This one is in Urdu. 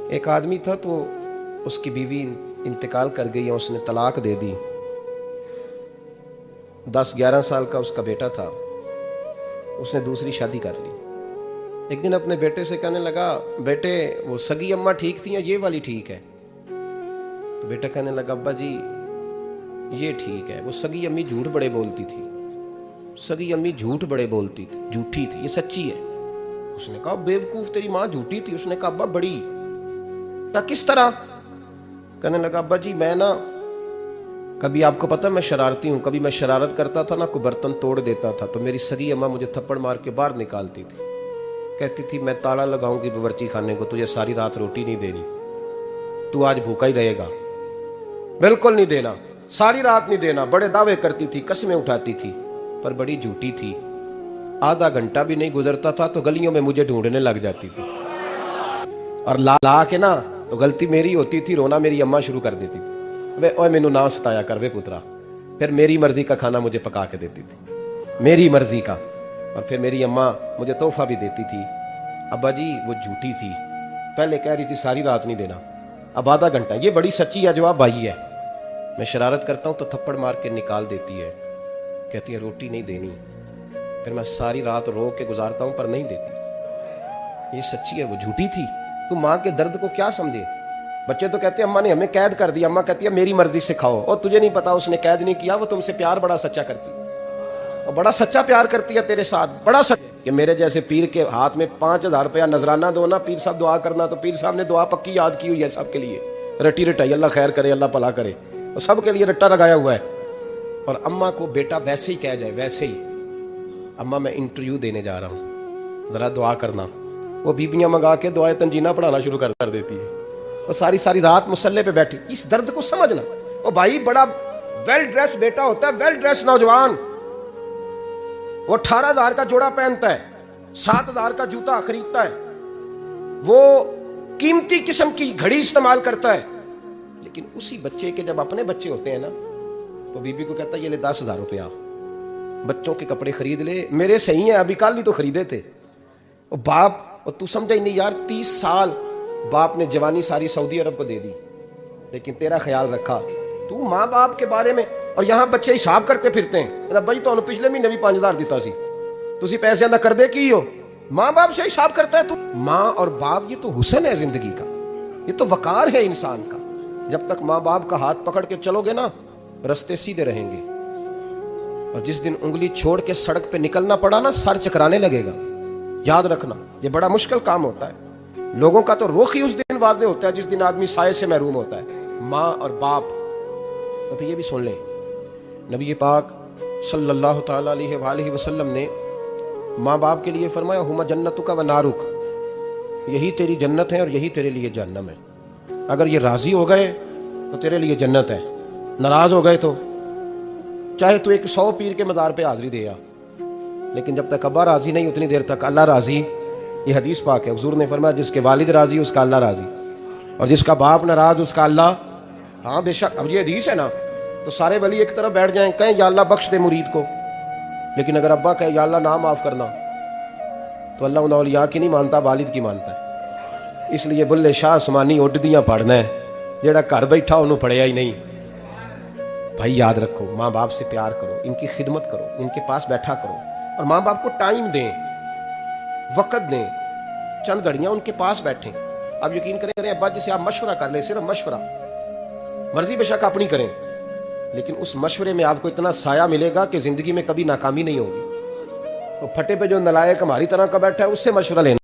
ایک آدمی تھا تو اس کی بیوی انتقال کر گئی اور اس نے طلاق دے دی. 10-11 سال کا اس کا بیٹا تھا. اس نے دوسری شادی کر لی. ایک دن اپنے بیٹے سے کہنے لگا, بیٹے وہ سگی اماں ٹھیک تھی یا یہ والی ٹھیک ہے؟ تو بیٹا کہنے لگا, ابا جی یہ ٹھیک ہے. وہ سگی امی جھوٹ بڑے بولتی تھی, سگی امی جھوٹ بڑے بولتی تھی, جھوٹی تھی, یہ سچی ہے. اس نے کہا, بیوقوف تیری ماں جھوٹی تھی. اس نے کہا, ابا بڑی. کہا کس طرح؟ کہنے لگا, ابا جی میں نا کبھی, آپ کو پتا میں شرارتی ہوں, کبھی میں شرارت کرتا تھا نا, کوئی برتن توڑ دیتا تھا تو میری سگی اماں مجھے تھپڑ مار کے باہر نکالتی تھی. کہتی تھی میں تالا لگاؤں گی باورچی خانے کو, تجھے ساری رات روٹی نہیں دینی, تو آج بھوکا ہی رہے گا, بالکل نہیں دینا, ساری رات نہیں دینا. بڑے دعوے کرتی تھی, قسمیں اٹھاتی تھی, پر بڑی جھوٹی تھی. آدھا گھنٹہ بھی نہیں گزرتا تھا تو گلیوں میں مجھے ڈھونڈنے لگ جاتی تھی, اور لا کے نا تو غلطی میری ہوتی تھی, رونا میری اماں شروع کر دیتی تھی. اوے مینوں نہ ستایا کر وے پترا. پھر میری مرضی کا کھانا مجھے پکا کے دیتی تھی, میری مرضی کا. اور پھر میری اماں مجھے تحفہ بھی دیتی تھی. ابا جی وہ جھوٹی تھی, پہلے کہہ رہی تھی ساری رات نہیں دینا, اب آدھا گھنٹہ. یہ بڑی سچی ہے جواب بھائی ہے. میں شرارت کرتا ہوں تو تھپڑ مار کے نکال دیتی ہے, کہتی ہے روٹی نہیں دینی. پھر میں ساری رات رو کے گزارتا ہوں پر نہیں دیتی. یہ سچی ہے, وہ جھوٹی تھی. تو ماں کے درد کو کیا سمجھے؟ بچے تو کہتے ہیں اماں نے ہمیں قید کر دیا, اماں کہتی ہے میری مرضی سے کھاؤ. اور تجھے نہیں پتا اس نے قید نہیں کیا, وہ تم سے پیار بڑا سچا کرتی, اور بڑا سچا پیار کرتی ہے تیرے ساتھ, بڑا سچا. کہ میرے جیسے پیر کے ہاتھ میں 5000 روپیہ نذرانہ دو نا, پیر صاحب دعا کرنا, تو پیر صاحب نے دعا پکی یاد کی ہوئی ہے سب کے لیے, رٹی رٹائی, اللہ خیر کرے, اللہ بھلا کرے, اور سب کے لیے رٹا لگایا ہوا ہے. اور اماں کو بیٹا ویسے ہی کہہ جائے, ویسے ہی, اماں میں انٹرویو دینے جا رہا ہوں, ذرا دعا کرنا, وہ بیبیاں منگا کے دعائے تنجینہ پڑھانا شروع کر دیتی ہے, اور ساری رات مسلح پہ بیٹھی. اس درد کو سمجھنا. اور بھائی بڑا ویل ڈریس بیٹا ہوتا ہے, ویل ڈریس نوجوان, وہ 18,000 کا جوڑا پہنتا ہے, 7,000 کا جوتا خریدتا ہے, وہ قیمتی قسم کی گھڑی استعمال کرتا ہے. لیکن اسی بچے کے جب اپنے بچے ہوتے ہیں نا, تو بیوی کو کہتا ہے یہ لے 10,000 روپیہ, بچوں کے کپڑے خرید لے, میرے صحیح ہیں, ابھی کل ہی تو خریدے تھے. اور باپ, اور تو سمجھا ہی نہیں یار, 30 سال باپ نے جوانی ساری سعودی عرب کو دے دی, لیکن تیرا خیال رکھا. تو ماں باپ کے بارے میں, اور یہاں بچے حساب کرتے پھرتے ہیں, بھائی تو پچھلے مہینے بھی 5,000 دیتا سی, تسی پیسے اندر کر دے کی ہو, ماں باپ سے حساب کرتا ہے تو. ماں اور باپ یہ تو حسن ہے زندگی کا, یہ تو وقار ہے انسان کا. جب تک ماں باپ کا ہاتھ پکڑ کے چلو گے نا, رستے سیدھے رہیں گے, اور جس دن انگلی چھوڑ کے سڑک پہ نکلنا پڑا نا, سر چکرانے لگے گا. یاد رکھنا, یہ بڑا مشکل کام ہوتا ہے. لوگوں کا تو رخ ہی اس دن واضح ہوتا ہے جس دن آدمی سائے سے محروم ہوتا ہے, ماں اور باپ. اب یہ بھی سن لیں, نبی پاک صلی اللہ تعالی علیہ وآلہ وسلم نے ماں باپ کے لیے فرمایا, ہما جنتک و نارک, یہی تیری جنت ہے اور یہی تیرے لیے جہنم ہے. اگر یہ راضی ہو گئے تو تیرے لیے جنت ہے, ناراض ہو گئے تو چاہے تو 100 پیر کے مزار پہ حاضری دے آ, لیکن جب تک ابا راضی نہیں اتنی دیر تک اللہ راضی. یہ حدیث پاک ہے, حضور نے فرمایا جس کے والد راضی اس کا اللہ راضی, اور جس کا باپ ناراض اس کا اللہ. ہاں بے شک. اب یہ حدیث ہے نا, تو سارے ولی ایک طرف بیٹھ جائیں, کہیں یا اللہ بخش دے مرید کو, لیکن اگر ابا کہے یا اللہ نہ معاف کرنا, تو اللہ ان اولیاء کی نہیں مانتا, والد کی مانتا ہے. اس لیے بلے شاہ آسمانی اڈ دیاں پڑھنا ہے, جیڑا گھر بیٹھا انہوں پڑھیا ہی نہیں. بھائی یاد رکھو, ماں باپ سے پیار کرو, ان کی خدمت کرو, ان کے پاس بیٹھا کرو, اور ماں باپ کو ٹائم دیں, وقت دیں, چند گھڑیاں ان کے پاس بیٹھیں. آپ یقین کریں ابا جی سے آپ مشورہ کر لیں, صرف مشورہ, مرضی بے شک اپنی کریں, لیکن اس مشورے میں آپ کو اتنا سایہ ملے گا کہ زندگی میں کبھی ناکامی نہیں ہوگی. تو پھٹے پہ جو نلائق ہماری طرح کا بیٹھا ہے, اس سے مشورہ لینا.